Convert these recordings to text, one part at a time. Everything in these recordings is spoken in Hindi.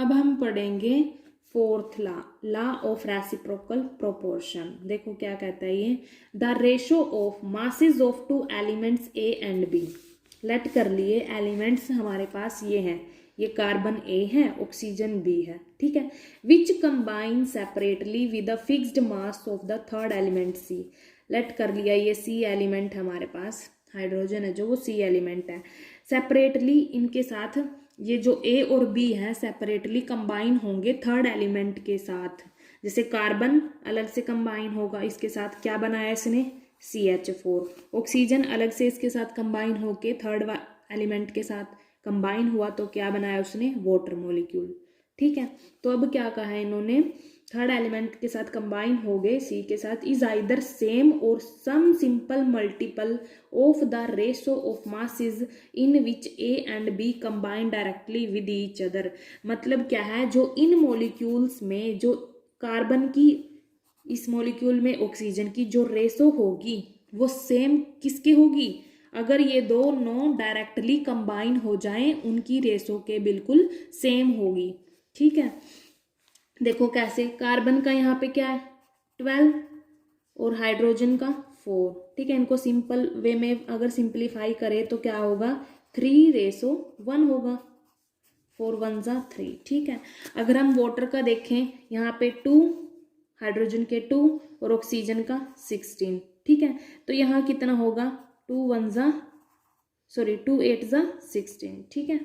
अब हम पढ़ेंगे fourth law of reciprocal proportion. देखो क्या कहता है ये, the ratio of masses of two elements A and B. Let कर लिए एलिमेंट्स हमारे पास ये हैं, ये कार्बन ए है, ऑक्सीजन बी है, ठीक है, which combine separately with the fixed mass of the third element C. Late कर लिया ये सी एलिमेंट हमारे पास, हाइड्रोजन है जो, वो सी एलिमेंट है, सेपरेटली इनके साथ ये जो ए और बी है सेपरेटली कंबाइन होंगे थर्ड एलिमेंट के साथ। जैसे कार्बन अलग से कंबाइन होगा, इसके साथ क्या बनाया इसने, CH4। ऑक्सीजन अलग से इसके साथ कंबाइन होके थर्ड एलिमेंट के साथ कंबाइन हुआ तो क्या बनाया उसने, वाटर मॉलिक्यूल, ठीक है। तो अब क्या कहा है इन्होंने, थर्ड एलिमेंट के साथ कंबाइन हो गए सी के साथ, इज आइदर सेम और some simple multiple of the ratio of masses in which A and B combine directly with each other. मतलब क्या है, जो इन मॉलिक्यूल्स में जो कार्बन की इस मॉलिक्यूल में ऑक्सीजन की जो रेशो होगी वो सेम किसके होगी, अगर ये दोनों डायरेक्टली कंबाइन हो जाएं उनकी रेशो के बिल्कुल सेम होगी, ठीक है। देखो कैसे, कार्बन का यहाँ पे क्या है 12 और हाइड्रोजन का 4, ठीक है। इनको सिंपल वे में अगर सिंप्लीफाई करें तो क्या होगा, 3:1 होगा, 4 1 जा 3, ठीक है। अगर हम वाटर का देखें, यहाँ पे 2, हाइड्रोजन के 2 और ऑक्सीजन का 16, ठीक है। तो यहाँ कितना होगा, 2 8 जा 16, ठीक है,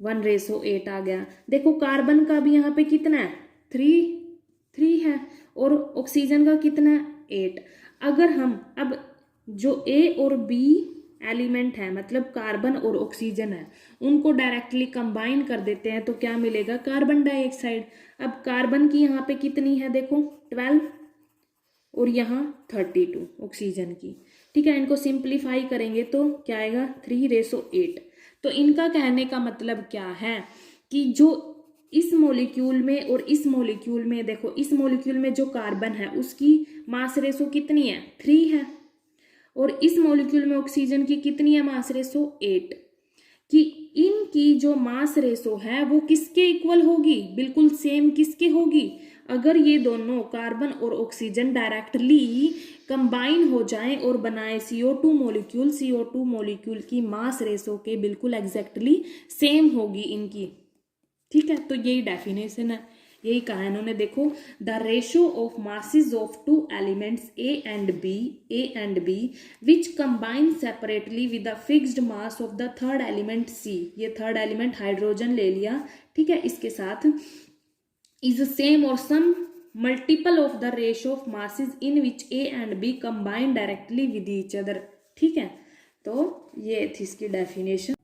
1:8 आ गया। देखो कार्बन का भी यहाँ पे कितना है, 3 है, और ऑक्सीजन का कितना है, 8। अगर हम अब जो ए और बी एलिमेंट है, मतलब कार्बन और ऑक्सीजन है, उनको डायरेक्टली कंबाइन कर देते हैं तो क्या मिलेगा, कार्बन डाइऑक्साइड। अब कार्बन की यहाँ पे कितनी है, देखो 12 और यहाँ 32 ऑक्सीजन की, ठीक है। इनको सिंप्लीफाई करेंगे तो क्या आएगा, 3:8। तो इनका कहने का मतलब क्या है कि जो इस मॉलिक्यूल में और इस मॉलिक्यूल में, देखो इस मॉलिक्यूल में जो कार्बन है उसकी मास रेशो कितनी है, 3 है, और इस मॉलिक्यूल में ऑक्सीजन की कितनी है मास रेशो, 8, कि इनकी जो मास रेशो है वो किसके इक्वल होगी, बिल्कुल सेम किसके होगी, अगर ये दोनों कार्बन और ऑक्सीजन डायरेक्टली कंबाइन हो जाएं और बनाए CO2 मॉलिक्यूल, CO2 मॉलिक्यूल की मास रेशो के बिल्कुल एग्जैक्टली सेम होगी इनकी, ठीक है। तो यही डेफिनेशन है, यही कहा है इन्होंने। देखो, the ratio of masses of two elements A and B which combine separately with the fixed mass of the third element C. ये थर्ड एलिमेंट हाइड्रोजन ले लिया, ठीक है, इसके साथ is the same or some multiple of the ratio of masses in which A and B combine directly with each other, ठीक है। तो ये थी इसकी डेफिनेशन।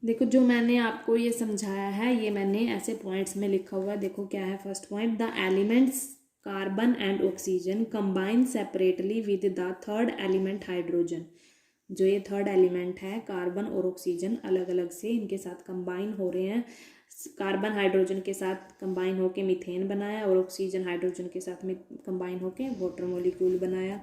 देखो जो मैंने आपको ये समझाया है ये मैंने ऐसे पॉइंट्स में लिखा हुआ है। देखो क्या है, first point, the elements carbon and oxygen combine separately with the third element hydrogen. जो ये थर्ड एलिमेंट है कार्बन और ऑक्सीजन अलग अलग से इनके साथ कंबाइन हो रहे हैं, कार्बन हाइड्रोजन के साथ कंबाइन होके मीथेन बनाया और ऑक्सीजन हाइड्रोजन के साथ में कंबाइन होके वाटर मॉलिक्यूल बनाया,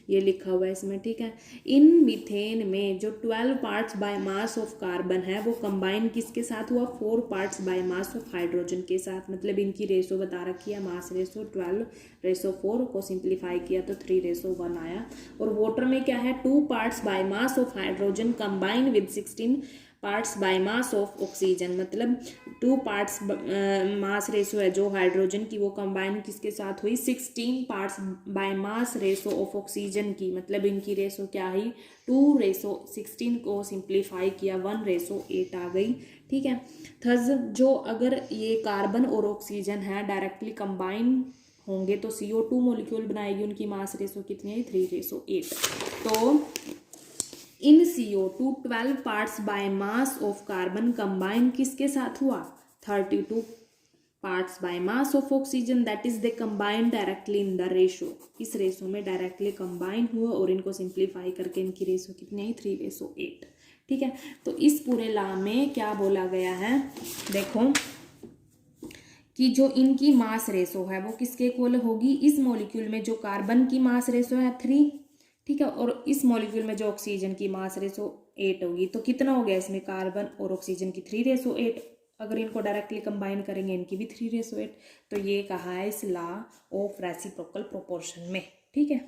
ये लिखा हुआ है इसमें, ठीक है। इन मीथेन में जो 12 parts by mass of carbon है वो कंबाइन किसके साथ हुआ, 4 parts by mass of hydrogen के साथ। मतलब इनकी रेशो बता रखी है, मास रेशो 12:4 को सिंप्लीफाई किया तो 3:1 आया। और वाटर में क्या है, 2 parts by mass of hydrogen combine with 16 parts by mass of oxygen. मतलब 2 पार्ट्स मास रेशो है जो हाइड्रोजन की, वो कंबाइन किसके साथ हुई, 16 parts by mass ratio of oxygen की। मतलब इनकी रेशो क्या हुई, 2:16 को सिंप्लीफाई किया 1:8 आ गई, ठीक है। थस जो अगर ये कार्बन और ऑक्सीजन है डायरेक्टली कंबाइन होंगे तो CO2 मॉलिक्यूल बनाएगी, उनकी मास रेशो कितनी है, 3:8। तो इन CO2 12 parts by mass of carbon combine किसके साथ हुआ, 32 parts by mass of oxygen, that is they combine directly in the ratio. इस रेशो में डायरेक्टली कंबाइन हुआ और इनको सिंप्लीफाई करके इनकी रेशो कितनी है, 3:8, ठीक है। तो इस पूरे लॉ में क्या बोला गया है, देखो कि जो इनकी मास रेशो है वो किसके इक्वल होगी, इस मॉलिक्यूल में जो कार्बन की मास रेशो है 3, ठीक है, और इस मॉलिक्यूल में जो ऑक्सीजन की मास रेशो 8 होगी। तो कितना हो गया इसमें, कार्बन और ऑक्सीजन की 3:8 अगर इनको डायरेक्टली कंबाइन करेंगे इनकी भी 3:8। तो ये कहा है इस लॉ ऑफ रेसिप्रोकल प्रोपोर्शन में, ठीक है।